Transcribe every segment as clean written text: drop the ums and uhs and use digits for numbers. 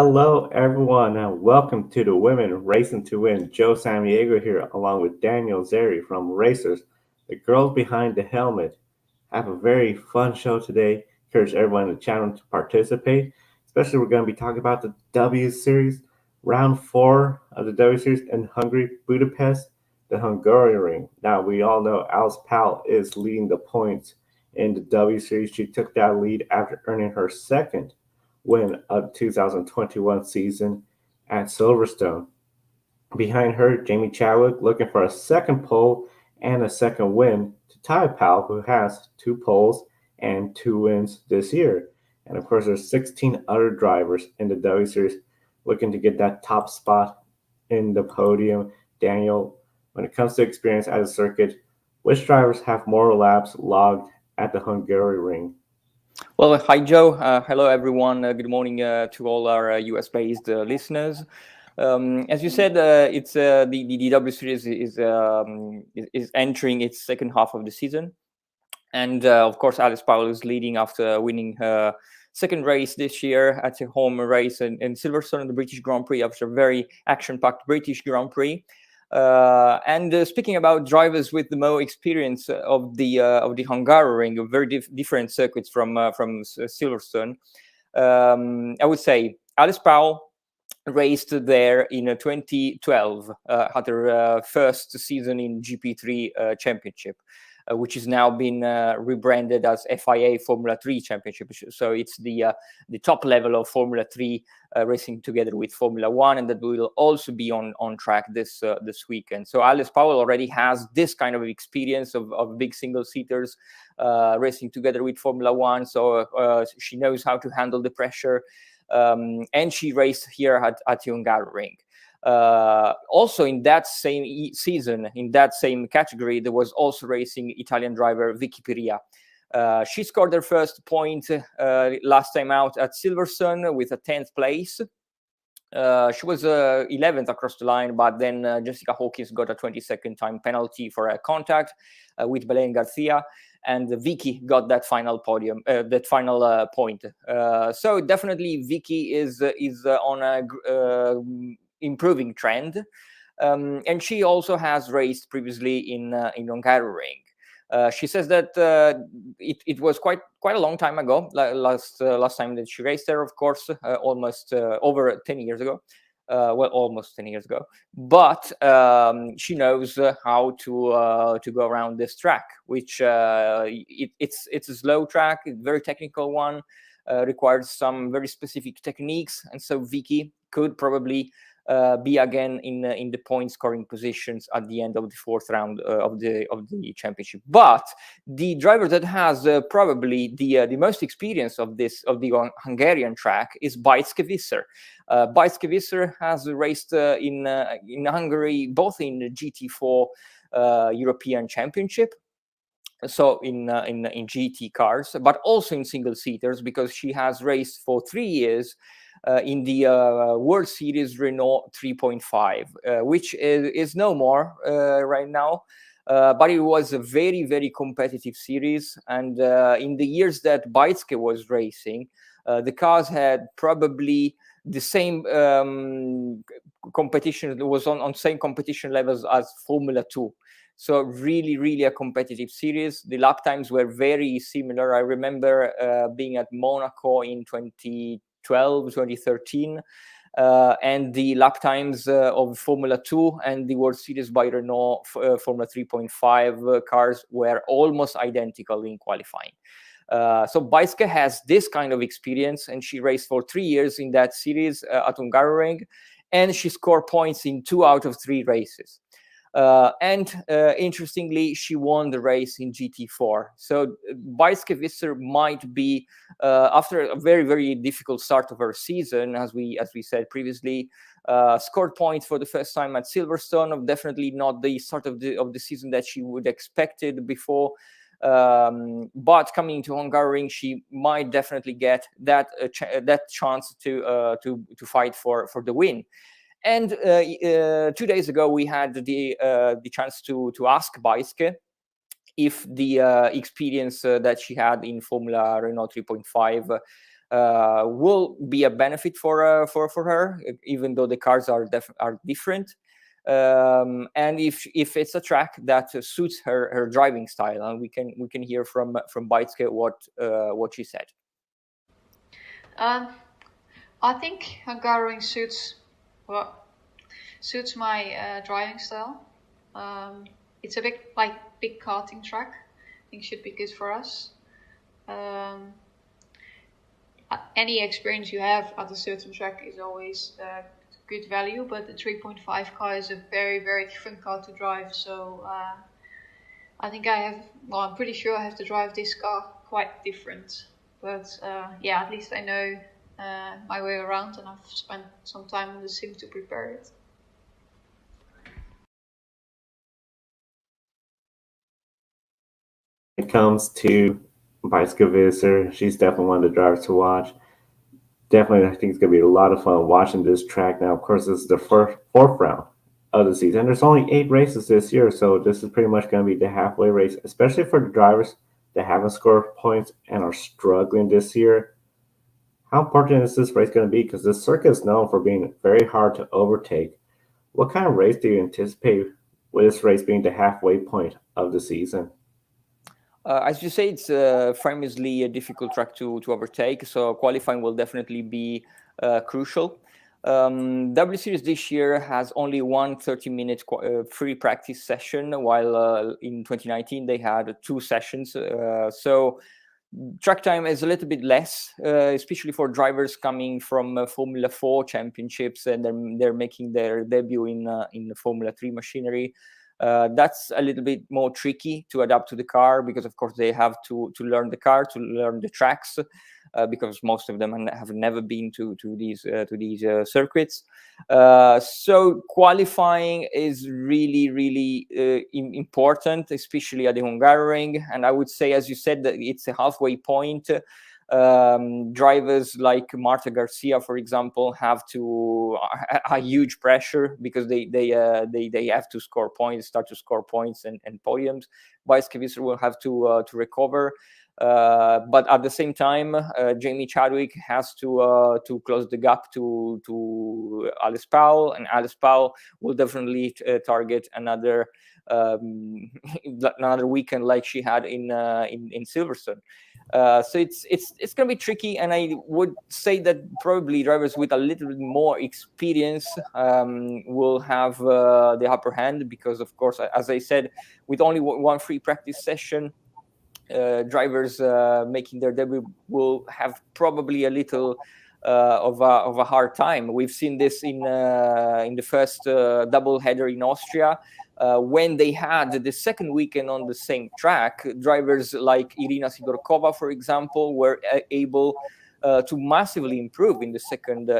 Hello, everyone, and welcome to the Women Racing to Win. Joe Sammiego here, along with Daniel Zeri from Racers, the girls behind the helmet. Have a very fun show today. Encourage everyone in the channel to participate. Especially, we're going to be talking about the W Series, round four of the W Series in Hungary, Budapest, the Hungarian ring. Now, we all know Alice Powell is leading the points in the W Series. She took that lead after earning her second win of 2021 season at Silverstone. Behind her, Jamie Chadwick looking for a second pole and a second win to tie Powell, who has two poles and two wins this year. And of course, there's 16 other drivers in the W Series looking to get that top spot in the podium. Daniel, when it comes to experience at a circuit, which drivers have more laps logged at the Hungary ring? Well, hi, Joe. Hello, everyone. Good morning to all our US-based listeners. As you said, it's the W Series is entering its second half of the season, and of course, Alice Powell is leading after winning her second race this year at a home race in Silverstone, the British Grand Prix, after a very action-packed British Grand Prix. And speaking about drivers with the more experience of the Hungary ring, of very different circuits from Silverstone, I would say Alice Powell raced there in 2012, had her first season in GP3 Championship, which has now been rebranded as FIA Formula 3 Championship. So it's the top level of Formula 3 racing together with Formula 1, and that will also be on track this weekend. So Alice Powell already has this kind of experience of big single-seaters racing together with Formula 1, so she knows how to handle the pressure, and she raced here at the Hungary ring. Also in that same season, in that same category, there was also racing Italian driver Vicky Piria. She scored her first point last time out at Silverstone with a 10th place. She was 11th across the line, but then Jessica Hawkins got a 22nd time penalty for a contact with Belen Garcia, and Vicky got that final podium, that final point. So definitely Vicky is on a improving trend, and she also has raced previously in Hungary ring. She says that it was quite a long time ago, last time that she raced there, of course, almost over 10 years ago. Well, almost 10 years ago, but she knows how to go around this track, which it's a slow track, a very technical one, requires some very specific techniques, and so Vicky could probably be again in the point scoring positions at the end of the fourth round of the championship. But the driver that has probably the most experience of the Hungarian track is Bajszky Visser. Bajszky Visser has raced in Hungary both in the GT4 European Championship, so in GT cars, but also in single seaters, because she has raced for 3 years in the World Series Renault 3.5, which is no more right now. But it was a very, very competitive series. And in the years that Bajszky was racing, the cars had probably the same competition, it was on same competition levels as Formula 2. So really, really a competitive series. The lap times were very similar. I remember being at Monaco in 2012, 2013, and the lap times of Formula 2 and the World Series by Renault Formula 3.5 cars were almost identical in qualifying. So Bajszky has this kind of experience, and she raced for 3 years in that series at Hungaroring, and she scored points in 2 out of 3 races. And interestingly, she won the race in GT4. So Bajszky Visser might be, after a very, very difficult start of her season, as we said previously, scored points for the first time at Silverstone. Definitely not the start of the season that she would expected before. But coming to Hungary, she might definitely get that chance to fight for the win. And 2 days ago, we had the chance to ask Bajszky if the experience that she had in Formula Renault 3.5 will be a benefit for her, even though the cars are different. And if it's a track that suits her driving style, and we can hear from Beitske what she said. I think Hungarian suits my driving style. It's a big karting track. I think should be good for us. Any experience you have at a certain track is always good value, but the 3.5 car is a very, very fun car to drive. So I think I'm pretty sure I have to drive this car quite different. But yeah, at least I know my way around, and I've spent some time on the sim to prepare it. When it comes to bicycle visitor, she's definitely one of the drivers to watch. Definitely, I think it's going to be a lot of fun watching this track. Now, of course, this is the fourth round of the season. There's only 8 races this year, so this is pretty much going to be the halfway race, especially for the drivers that haven't scored points and are struggling this year. How important is this race going to be? Because this circuit is known for being very hard to overtake. What kind of race do you anticipate with this race being the halfway point of the season? As you say, it's famously a difficult track to overtake, so qualifying will definitely be crucial. W Series this year has only one 30-minute free practice session, while in 2019 they had 2 sessions. So track time is a little bit less, especially for drivers coming from Formula 4 championships, and they're making their debut in the Formula 3 machinery. That's a little bit more tricky to adapt to the car, because of course they have to learn the car, to learn the tracks, because most of them have never been to these circuits. So qualifying is really important, especially at the Hungaroring. And I would say, as you said, that it's a halfway point. Drivers like Marta Garcia, for example, have a huge pressure, because they have to score points, start to score points and podiums. Bicycle will have to recover. But at the same time, Jamie Chadwick has to close the gap to Alice Powell, and Alice Powell will definitely target another weekend like she had in Silverstone. So it's going to be tricky, and I would say that probably drivers with a little bit more experience will have the upper hand, because of course, as I said, with only one free practice session, drivers making their debut will have probably a little of a hard time. We've seen this in the first double header in Austria. When they had the second weekend on the same track, drivers like Irina Sidorkova, for example, were able to massively improve in the second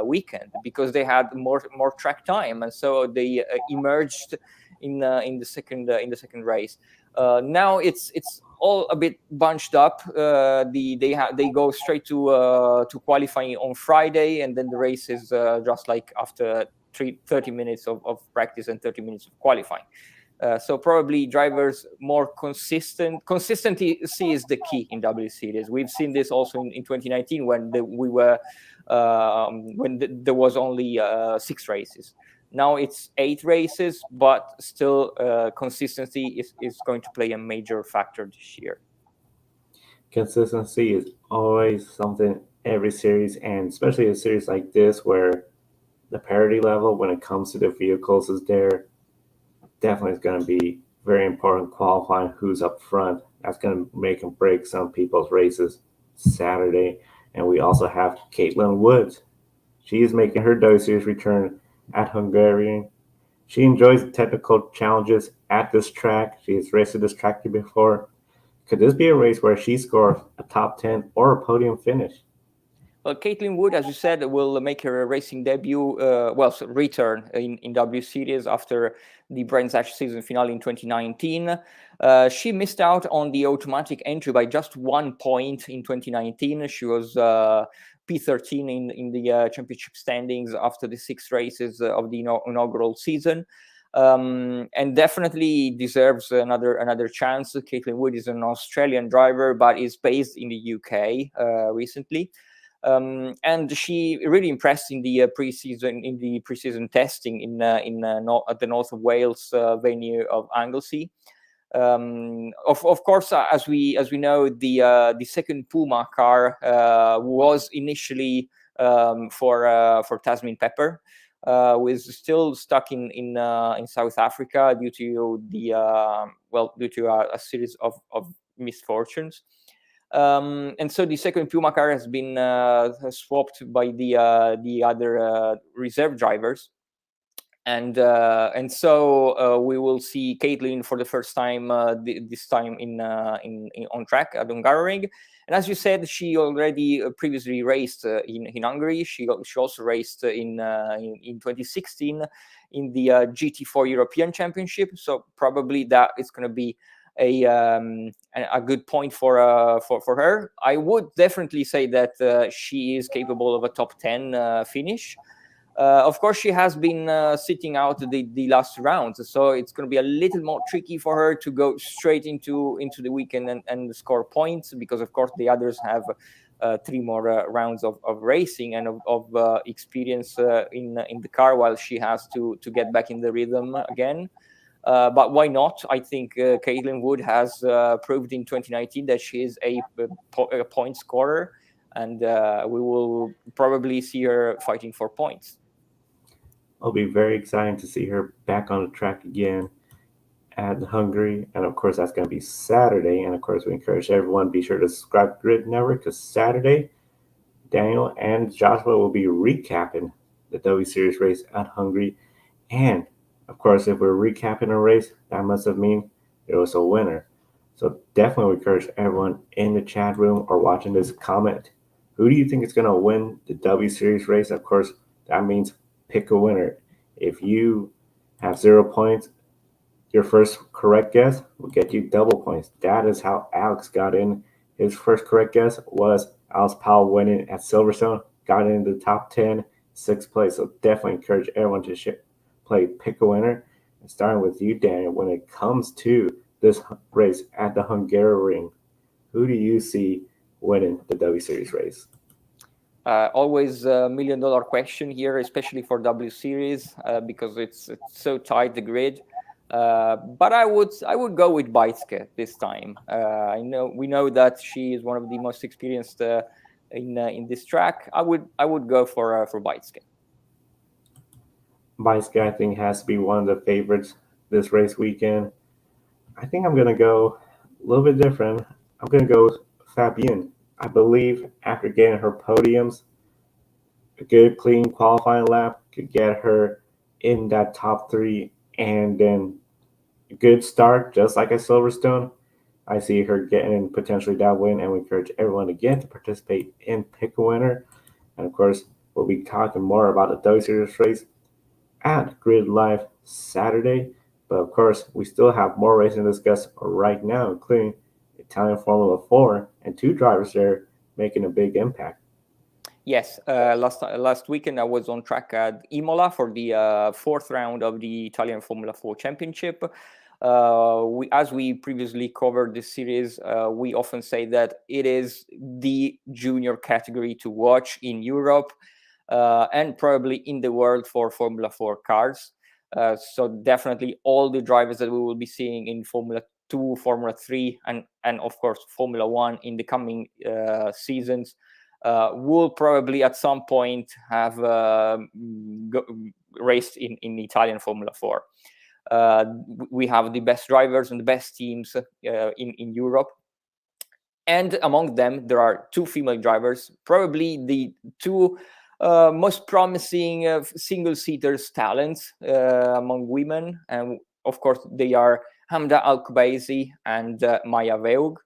weekend, because they had more track time, and so they emerged in the second race. Now it's all a bit bunched up. They go straight to qualifying on Friday, and then the race is just like after 30 minutes of practice and 30 minutes of qualifying. So probably drivers more consistency is the key in W Series. We've seen this also in 2019 when there was only 6 races. Now it's 8 races, but still consistency is going to play a major factor this year. Consistency is always something every series, and especially a series like this where the parity level when it comes to the vehicles is there. Definitely is going to be very important qualifying who's up front. That's going to make and break some people's races Saturday. And we also have Katherine Wood. She is making her W Series return at Hungary. She enjoys the technical challenges at this track. She has raced at this track before. Could this be a race where she scores a top 10 or a podium finish? Well, Katherine Wood, as you said, will make her racing debut, return in W Series after the Brands Hatch season finale in 2019. She missed out on the automatic entry by just 1 point in 2019. She was P13 in the championship standings after the 6 races of the inaugural season. and definitely deserves another chance. Katherine Wood is an Australian driver, but is based in the UK recently. And she really impressed in the preseason testing at the North of Wales venue of Anglesey. Of course, as we know, the second Puma car was initially for Tasmin Pepper, who is still stuck in South Africa due to a series of misfortunes. And so the second Puma car has been swapped by the other reserve drivers, and so we will see Caitlin for the first time this time on track at Hungaroring. And as you said, she already previously raced in Hungary. She also raced in 2016 in the GT4 European Championship. So probably that is going to be a good point for her. I would definitely say that she is capable of a top 10 finish. Of course, she has been sitting out the last rounds, so it's going to be a little more tricky for her to go straight into the weekend and score points, because of course the others have 3 more rounds of racing and of experience in the car, while she has to get back in the rhythm again. But why not? I think Caitlin Wood has proved in 2019 that she is a point scorer, and we will probably see her fighting for points. It'll be very exciting to see her back on the track again at Hungary. And of course, that's going to be Saturday. And of course, we encourage everyone be sure to subscribe to Grid Network, because Saturday, Daniel and Joshua will be recapping the W Series race at Hungary. And of course, if we're recapping a race, that must have mean there was a winner. So definitely encourage everyone in the chat room or watching this comment. Who do you think is going to win the W Series race? Of course, that means pick a winner. If you have 0 points, your first correct guess will get you double points. That is how Alex got in. His first correct guess was Alex Powell winning at Silverstone, got into the top 10, 6th place. So definitely encourage everyone to play pick a winner. And starting with you, Daniel, when it comes to this race at the Hungaroring, who do you see winning the W Series race? Always a $1 million question here, especially for W Series, because it's so tight, the grid. But I would go with Beitske this time. We know that she is one of the most experienced in this track. I would go for Beitske. Beitske, I think, has to be one of the favorites this race weekend. I think I'm going to go a little bit different. I'm going to go with Fabienne. I believe after getting her podiums, a good, clean qualifying lap could get her in that top 3, and then a good start, just like at Silverstone. I see her getting potentially that win, and we encourage everyone again to participate in Pick a Winner. And of course, we'll be talking more about the W Series race at Grid Live Saturday. But of course, we still have more racing to discuss right now, including Italian Formula 4 and 2 drivers there making a big impact. Yes, last weekend I was on track at Imola for the 4th round of the Italian Formula 4 Championship. As we previously covered this series, we often say that it is the junior category to watch in Europe and probably in the world for Formula 4 cars. So definitely all the drivers that we will be seeing in Formula 2, Formula 3, and of course Formula 1 in the coming seasons will probably at some point have raced in Italian Formula 4. We have the best drivers and the best teams in Europe. And among them, there are 2 female drivers, probably the 2 most promising single-seaters talents among women. And of course, they are Hamda Al-Kubaisi and Maya Veug.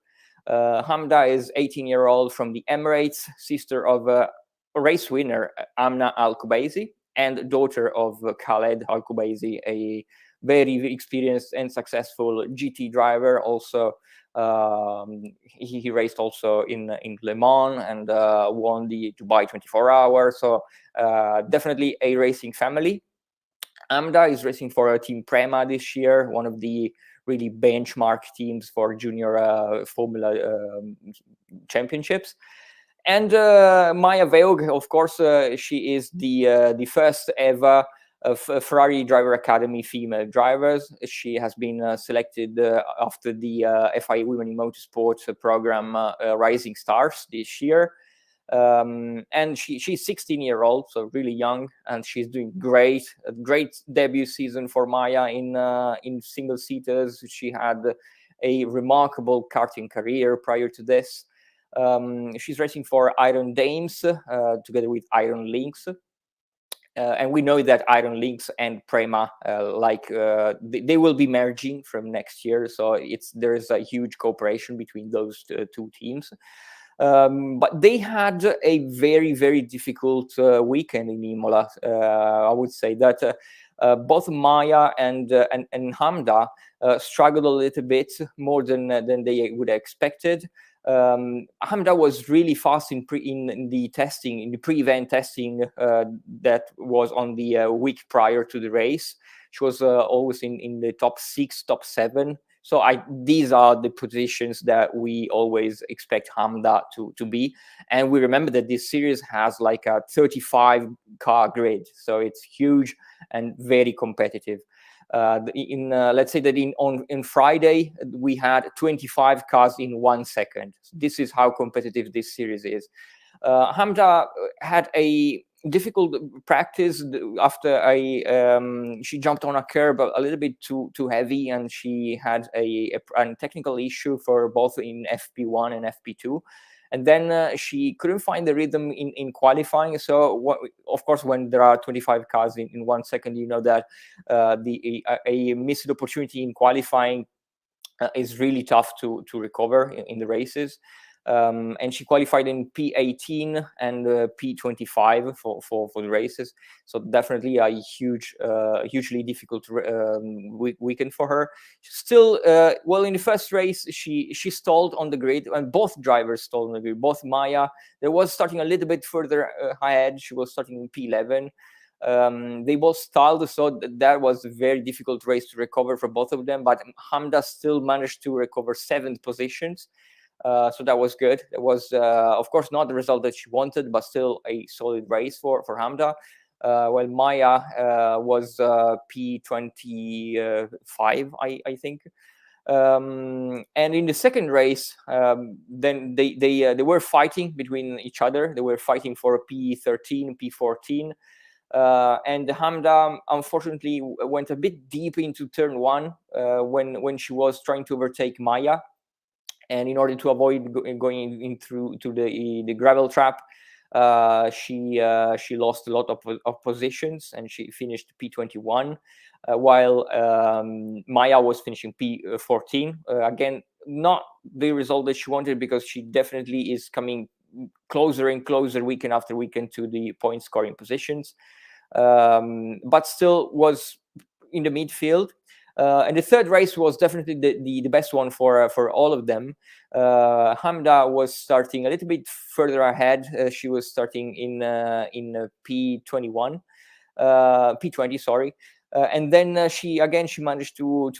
Hamda is 18-year-old from the Emirates, sister of a race winner, Amna Al-Kubaisi, and daughter of Khaled Al-Kubaisi, a very experienced and successful GT driver. Also, he raced also in Le Mans and won the Dubai 24 Hours. So definitely a racing family. Hamda is racing for Team Prema this year, one of the really benchmark teams for junior Formula championships. And Maya Veog, of course, she is the first ever Ferrari Driver Academy female drivers. She has been selected after the FIA Women in Motorsport program Rising Stars this year. And she's 16-year-old, so really young, and she's doing great. A great debut season for Maya in single seaters. She had a remarkable karting career prior to this. She's racing for Iron Dames together with Iron Lynx. And we know that Iron Lynx and Prema, they will be merging from next year. So there's a huge cooperation between those two teams. But they had a very, very difficult weekend in Imola. I would say that both Maya and Hamda struggled a little bit more than they would have expected. Hamda was really fast in the testing, in the pre-event testing that was on the week prior to the race. She was always in the top 6, top 7. So these are the positions that we always expect Hamda to be. And we remember that this series has like a 35 car grid. So it's huge and very competitive. Let's say that in Friday, we had 25 cars in 1 second. This is how competitive this series is. Hamda had a difficult practice after she jumped on a curb a little bit too heavy, and she had a technical issue for both in FP1 and FP2. And then she couldn't find the rhythm in qualifying. So, of course, when there are 25 cars in 1 second, you know that a missed opportunity in qualifying is really tough to recover in the races. And she qualified in P18 and P25 for the races. So definitely a hugely difficult weekend for her. Still, in the first race, she stalled on the grid, and both drivers stalled on the grid. Both Maya, there was starting a little bit further ahead. She was starting in P11. They both stalled, so that was a very difficult race to recover for both of them. But Hamda still managed to recover 7th positions. So that was good. It was, of course, not the result that she wanted, but still a solid race for Hamda. While Maya was P25, I think. And in the second race, then they were fighting between each other. They were fighting for P13, P14. And Hamda unfortunately went a bit deep into turn 1 when she was trying to overtake Maya. And in order to avoid going in through to the gravel trap, she lost a lot of positions, and she finished P21, while Maya was finishing P14. Again, not the result that she wanted, because she definitely is coming closer and closer weekend after weekend to the point scoring positions, but still was in the midfield. And the third race was definitely the best one for all of them. Hamda was starting a little bit further ahead. She was starting in P21, P20, sorry. And then she managed to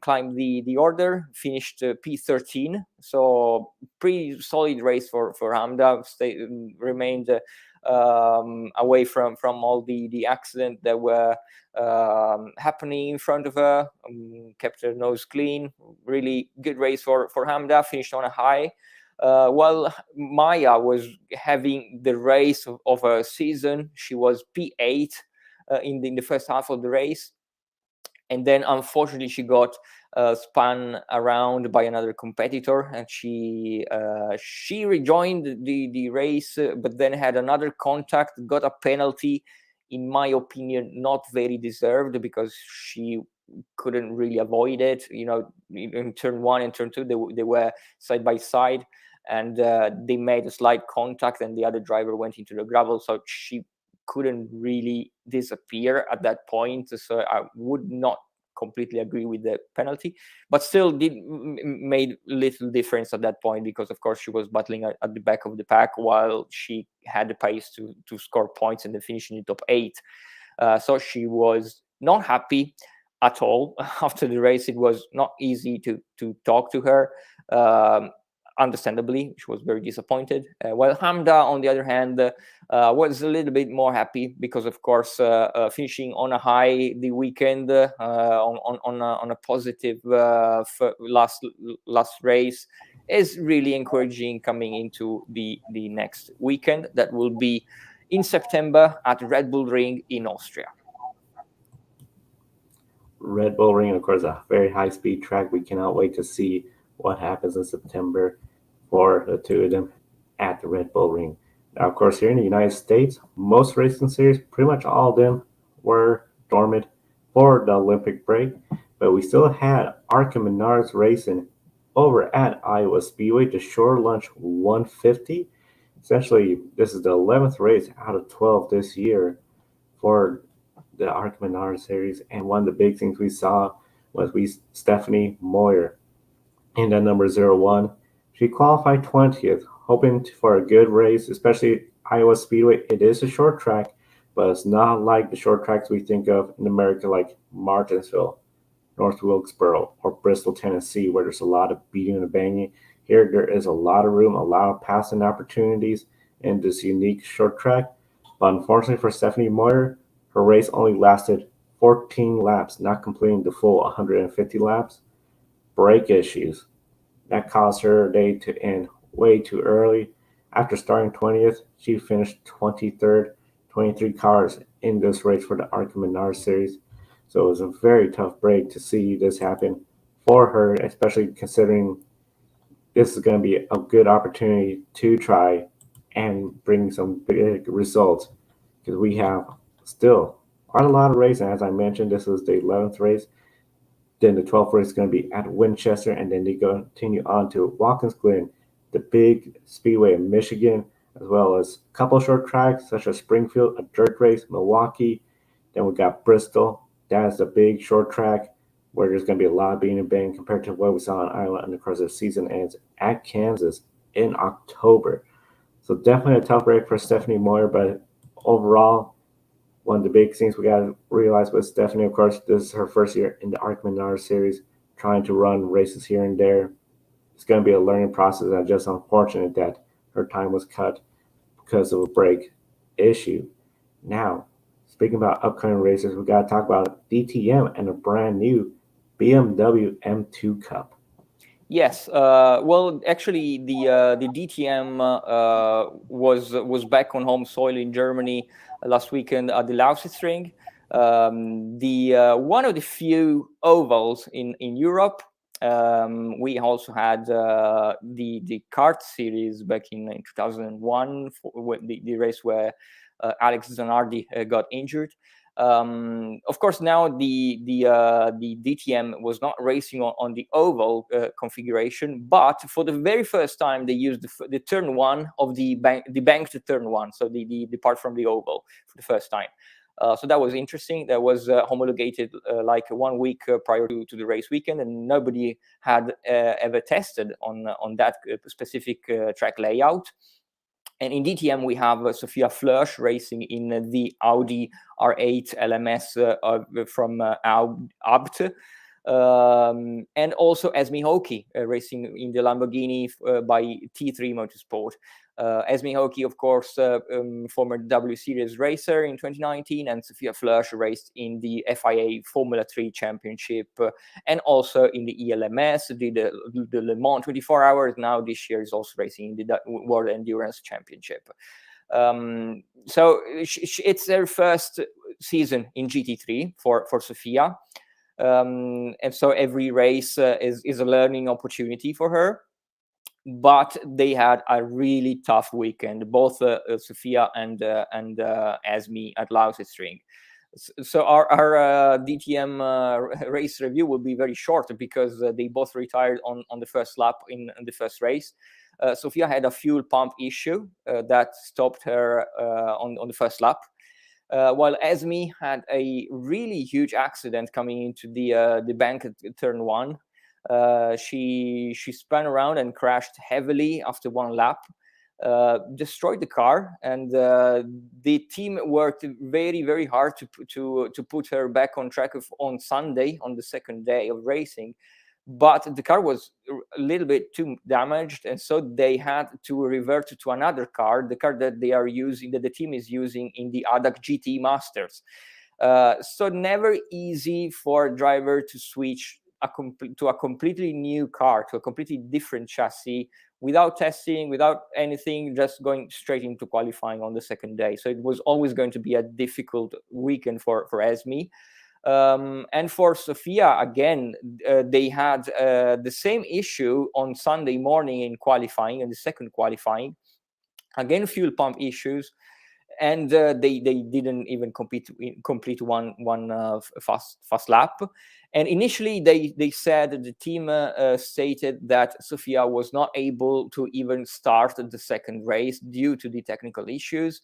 climb the order, finished P13. So pretty solid race for Hamda. Remained away from all the accident that were happening in front of her, kept her nose clean. Really good race for Hamda, finished on a high. While Maya was having the race of her season. She was P8 in the first half of the race. And then, unfortunately, she got spun around by another competitor, and she rejoined the race, but then had another contact, got a penalty. In my opinion, not very deserved, because she couldn't really avoid it. You know, in turn 1 and turn 2, they were side by side, and they made a slight contact, and the other driver went into the gravel, so she couldn't really disappear at that point. So I would not completely agree with the penalty, but still made little difference at that point, because of course she was battling at the back of the pack, while she had the pace to score points and then finish in the top 8. So she was not happy at all. After the race, it was not easy to talk to her. Understandably, she was very disappointed. While Hamda, on the other hand, was a little bit more happy because, of course, finishing on a high the weekend on a positive last race is really encouraging coming into the next weekend that will be in September at Red Bull Ring in Austria. Red Bull Ring, of course, a very high speed track. We cannot wait to see what happens in September for the two of them at the Red Bull Ring. Now, of course, here in the United States, most racing series, pretty much all of them, were dormant for the Olympic break, but we still had Arca Menards racing over at Iowa Speedway, the Shore Lunch 150. Essentially, this is the 11th race out of 12 this year for the Arca Menards series, and one of the big things we saw was Stephanie Moyer in that number 01. She qualified 20th, hoping for a good race, especially Iowa Speedway. It is a short track, but it's not like the short tracks we think of in America, like Martinsville, North Wilkesboro, or Bristol, Tennessee, where there's a lot of beating and banging. Here, there is a lot of room, a lot of passing opportunities in this unique short track. But unfortunately for Stephanie Moyer, her race only lasted 14 laps, not completing the full 150 laps. Brake issues. That caused her day to end way too early. After starting 20th, she finished 23rd, 23 cars in this race for the Arca Menards series. So it was a very tough break to see this happen for her, especially considering this is going to be a good opportunity to try and bring some big results, because we have still quite a lot of racing. As I mentioned, this is the 11th race. Then the 12th race is going to be at Winchester, and then they continue on to Watkins Glen, the big speedway in Michigan, as well as a couple short tracks such as Springfield, a dirt race, Milwaukee. Then we got Bristol. That's a big short track where there's going to be a lot of beating and bang compared to what we saw in Iowa. And of course, the season ends at Kansas in October. So definitely a tough break for Stephanie Moyer, but overall, one of the big things we got to realize with Stephanie, of course, this is her first year in the Arca Menards series, trying to run races here and there. It's going to be a learning process, and just unfortunate that her time was cut because of a brake issue. Now, speaking about upcoming races, we got to talk about DTM and a brand new BMW M2 Cup. Yes, well, actually, the DTM was back on home soil in Germany last weekend at the Lausitzring. The one of the few ovals in Europe. We also had the kart series back in 2001, the race where Alex Zanardi got injured. Of course, now the DTM was not racing on the oval configuration, but for the very first time they used the turn one of the banked turn one, so the part from the oval for the first time. So that was interesting. That was homologated like 1 week prior to the race weekend, and nobody had ever tested on that specific track layout. And in DTM, we have Sophia Flörsch racing in the Audi R8 LMS from Abt. And also Esme Hockey racing in the Lamborghini by T3 Motorsport. Esme Hockey, of course, former W Series racer in 2019, and Sophia Flörsch raced in the FIA Formula 3 Championship and also in the ELMS, did the Le Mans 24 hours. Now this year is also racing in the World Endurance Championship. So it's their first season in GT3 for Sophia. And so every race is a learning opportunity for her. But they had a really tough weekend, both Sophia and Esme at Lausitzring. So our DTM race review will be very short because they both retired on the first lap in the first race. Sophia had a fuel pump issue that stopped her on the first lap. While Esme had a really huge accident coming into the bank at turn one. She spun around and crashed heavily after one lap. destroyed the car, and the team worked very, very hard to put her back on track on Sunday, on the second day of racing. But the car was a little bit too damaged, and so they had to revert to another car, the car that they are using, that the team is using in the ADAC GT Masters. So never easy for a driver to switch to a completely new car, to a completely different chassis, without testing, without anything, just going straight into qualifying on the second day. So it was always going to be a difficult weekend for Esme. And for Sofia, again, they had the same issue on Sunday morning in qualifying, in the second qualifying. Again, fuel pump issues, and they didn't even complete one fast lap. And initially, they said, the team stated that Sofia was not able to even start the second race due to the technical issues.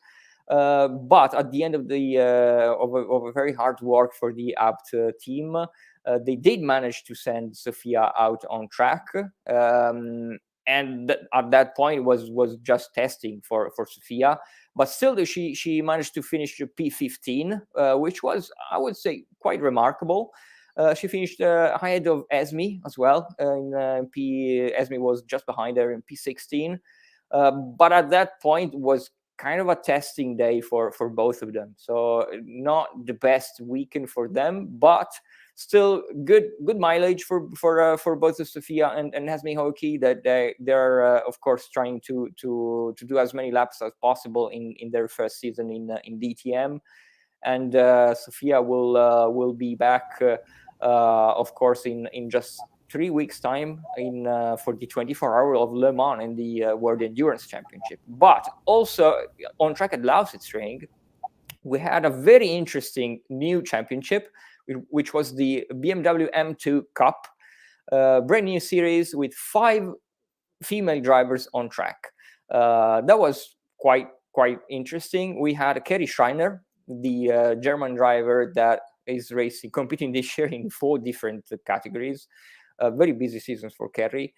But at the end of a very hard work for the Abt team, they did manage to send Sofia out on track. And at that point was just testing for Sofia, but still she managed to finish P15, which was, I would say, quite remarkable. She finished ahead of Esme as well. Esme was just behind her in P16, but at that point was kind of a testing day for both of them. So not the best weekend for them, but still good mileage for both of Sofia and Esme Hockey, that they're of course trying to do as many laps as possible in their first season in DTM. And Sofia will be back of course in just 3 weeks time for the 24 hour of Le Mans in the World Endurance Championship. But also on track at Lausitzring, we had a very interesting new championship, which was the BMW M2 Cup, brand new series with 5 female drivers on track. That was quite interesting. We had Kerry Schreiner, the German driver that is competing this year in 4 different categories. Very busy seasons for Kerry.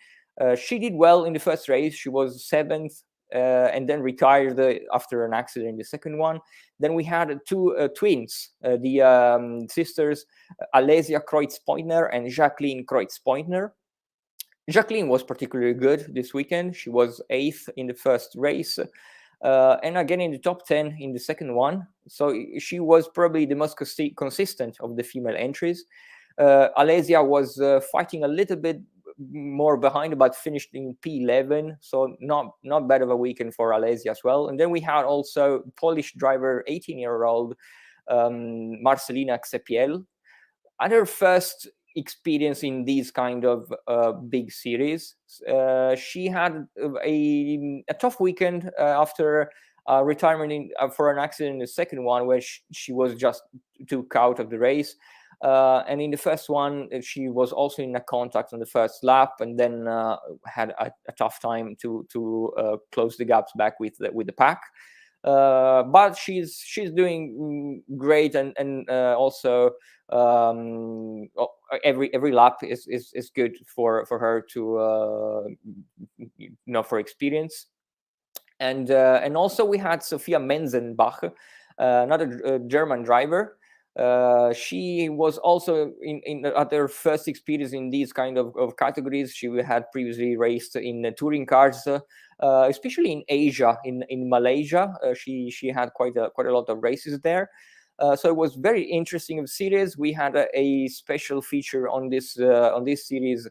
She did well in the first race. She was 7th, and then retired after an accident in the second one. Then we had 2 twins, the sisters Alesia Kreutz-Pointner and Jacqueline Kreutz-Pointner. Jacqueline was particularly good this weekend. She was 8th in the first race, and again in the top 10 in the second one. So she was probably the most consistent of the female entries. Alesia was fighting a little bit more behind, but finished in P11, so not bad of a weekend for Alesia as well. And then we had also Polish driver, 18-year-old Marcelina Ksepiel, at her first experience in these kind of big series. She had a tough weekend after retirement for an accident in the second one, where she was just took out of the race. And in the first one, she was also in a contact on the first lap, and then had a tough time to close the gaps back with the pack. But she's doing great, and also every lap is good for her to for experience. And also we had Sophia Menzenbach, another German driver. She was also at her first experience in these kind of categories. She had previously raced in touring cars, especially in Asia, in Malaysia. She had quite a lot of races there. So it was very interesting series. We had a special feature on this series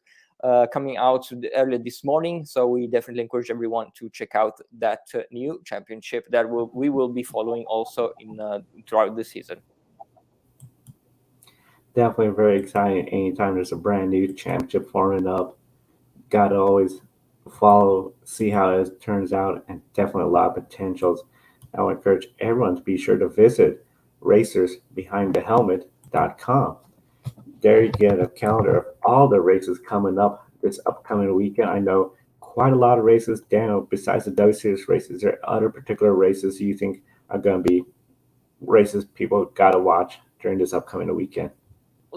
coming out earlier this morning. So we definitely encourage everyone to check out that new championship that we will be following also throughout the season. Definitely very exciting. Anytime there's a brand new championship forming up, gotta always follow, see how it turns out, and definitely a lot of potentials. I would encourage everyone to be sure to visit racersbehindthehelmet.com. There you get a calendar of all the races coming up this upcoming weekend. I know quite a lot of races. Daniel, besides the W Series races, are there other particular races you think are going to be races people got to watch during this upcoming weekend?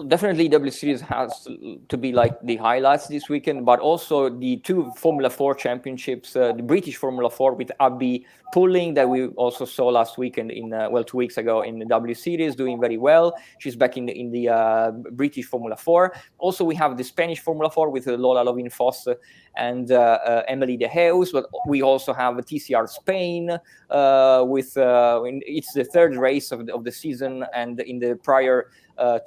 Definitely W Series has to be like the highlights this weekend, but also the 2 Formula 4 championships, the British Formula 4 with Abby Pulling that we also saw last weekend 2 weeks ago in the W Series, doing very well. She's back in the British Formula 4. Also, we have the Spanish Formula 4 with Lola Lovin-Foss and Emily De Heus, but we also have TCR Spain with it's the 3rd race of the season, and in the prior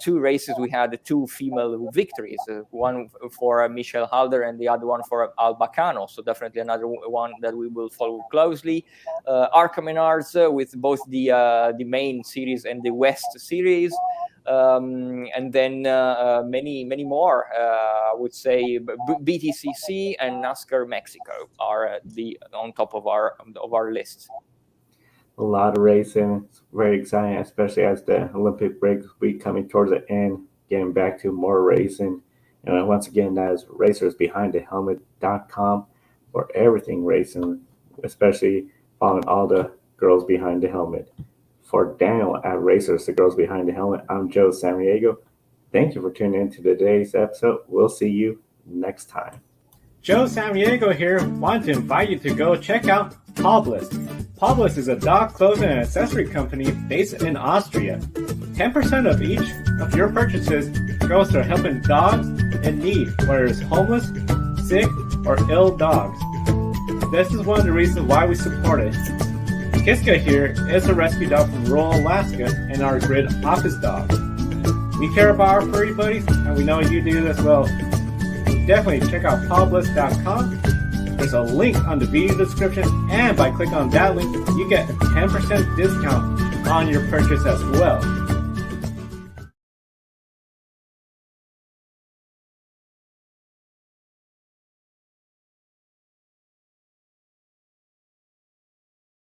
2 races we had 2 female victories, one for Michelle Halder and the other one for Al Bacano, so definitely another one that we will follow closely. Arca Menards with both the main series and the West series, and then many more. I would say BTCC and NASCAR Mexico are on top of our list. A lot of racing. It's very exciting, especially as the Olympic break week coming towards the end, getting back to more racing. And once again, that is racersbehindthehelmet.com for everything racing, especially following all the girls behind the helmet. For Daniel at Racers, the girls behind the helmet, I'm Joe Samaniego. Thank you for tuning in to today's episode. We'll see you next time. Joe Samaniego here. Wanted to invite you to go check out Poblis. Poblis is a dog clothing and accessory company based in Austria. 10% of each of your purchases goes to helping dogs in need, whether it's homeless, sick, or ill dogs. This is one of the reasons why we support it. Kiska here is a rescue dog from rural Alaska and our grid office dog. We care about our furry buddies, and we know you do as well. Definitely check out Poblis.com. There's a link on the video description, and by clicking on that link, you get a 10% discount on your purchase as well.